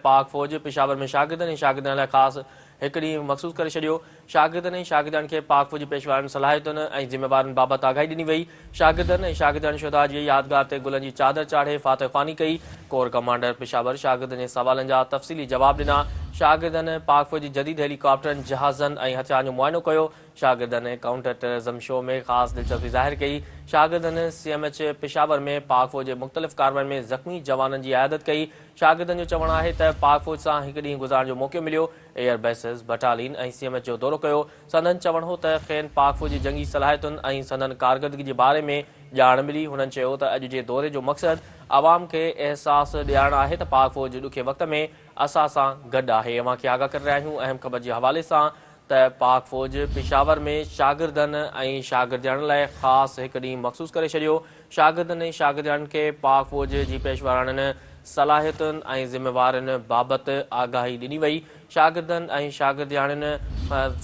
पाक फ़ौज पेशावर में शागिर्दनि ऐं शागिर्दनि लाइ ख़ासि हिकु ॾींहुं मख़सूस करे छॾियो। शागिर्दनि ऐं शागिर्दनि खे पाक फ़ौज पेशवारनि सलाहियतुनि ऐं ज़िम्मेवारनि बाबति आगाही ॾिनी वई। शागिर्दनि ऐं शागिर्दनि शुहदा जी यादगार ते गुलनि जी चादर चाढ़े फातह ख़्वानी कई। कोर कमांडर पेशावर शागिर्दनि जे सवालनि जा तफ़सीली जवाब ॾिना। शागिर्दनि पाक फ़ौज जी जदीद हेलीकॉप्टरनि जहाज़नि ऐं हथियारनि जो मुआइनो कयो। शागिर्दनि काउंटर टेररिज़म शो में ख़ासि दिलचस्पी ज़ाहिर कई। शागिर्दनि CMH पेशावर में पाक फ़ौज जे मुख़्तलिफ़ कार्रवाइयुनि में ज़ख़्मी जवाननि जी इयादत कई। शागिर्दनि जो चवणु आहे त पाक फ़ौज सां हिकु ॾींहुं गुज़ारण जो मौक़ो मिलियो। एयर बेसिस बटालियन ऐं CMH जो दौरो कयो। संदनि चवणु हो त खेनि पाक फ़ौज जी जंगी सलाहियतुनि ऐं संदनि कारकर्दगी जे बारे में ॼाण मिली। हुननि चयो त अॼु जे दौरे जो मक़सदु आवाम खे अहसासु ॾियारणु आहे त पाक फ़ौज ॾुखे वक़्त में असां सां गॾु आहे। अवां खे आगाह करे रहिया आहियूं अहम ख़बर जे हवाले सां त पाक फ़ौज पेशावर में शागिर्दनि ऐं शागिर्दियाणनि लाइ ख़ासि हिकु ॾींहुं मख़सूस करे छॾियो। शागिर्दनि ऐं शागिर्दियाणनि खे पाक फ़ौज जी पेशवारनि सलाहियतुनि ऐं ज़िम्मेवारनि बाबति आगाही ॾिनी वई। शागिर्दनि ऐं शागिर्दियाणनि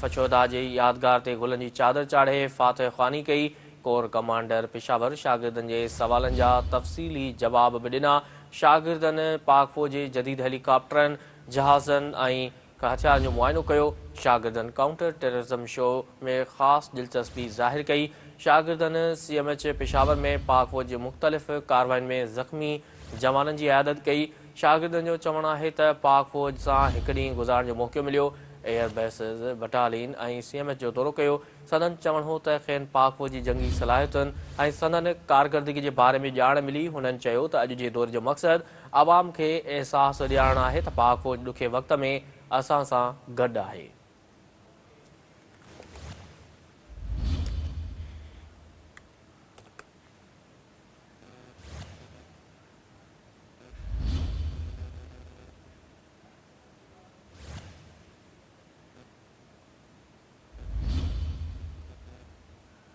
फशोदा जी यादगार ते गुलनि जी चादर चाढ़े फातह ख़्वानी कई। कोर कमांडर पेशावर शागिर्दनि जे सवालनि जा तफ़सीली जवाब बि ॾिना। शागिर्दनि पाक फ़ौज जे जदीद हेलीकॉप्टरनि जहाज़नि ऐं हथियारनि जो मुआइनो कयो। शागिर्दनि काउंटर टेररिज़म शो में ख़ासि दिलचस्पी ज़ाहिर कई। शागिर्दनि CMH पेशावर में पाक फ़ौज जे मुख़्तलिफ़ कार्रवाइयुनि में ज़ख़्मी जवाननि जी इयादत कई। शागिर्दनि जो चवणु आहे त पाक फ़ौज सां हिकु ॾींहुं गुज़ारण जो मौक़ो मिलियो। एयर बेसिस बटालियन ऐं CMH जो दौरो कयो। संदनि चवणु हो त खेनि पाक फ़ौज जी जंगी सलाहियतुनि ऐं संदनि कारकर्दगी जे बारे में ॼाण मिली। हुननि चयो त अॼु जे दौरे जो मक़सदु आवाम खे अहसासु ॾियारणु आहे त पाक फ़ौज ॾुखे वक़्त में असां सां गॾु आहे।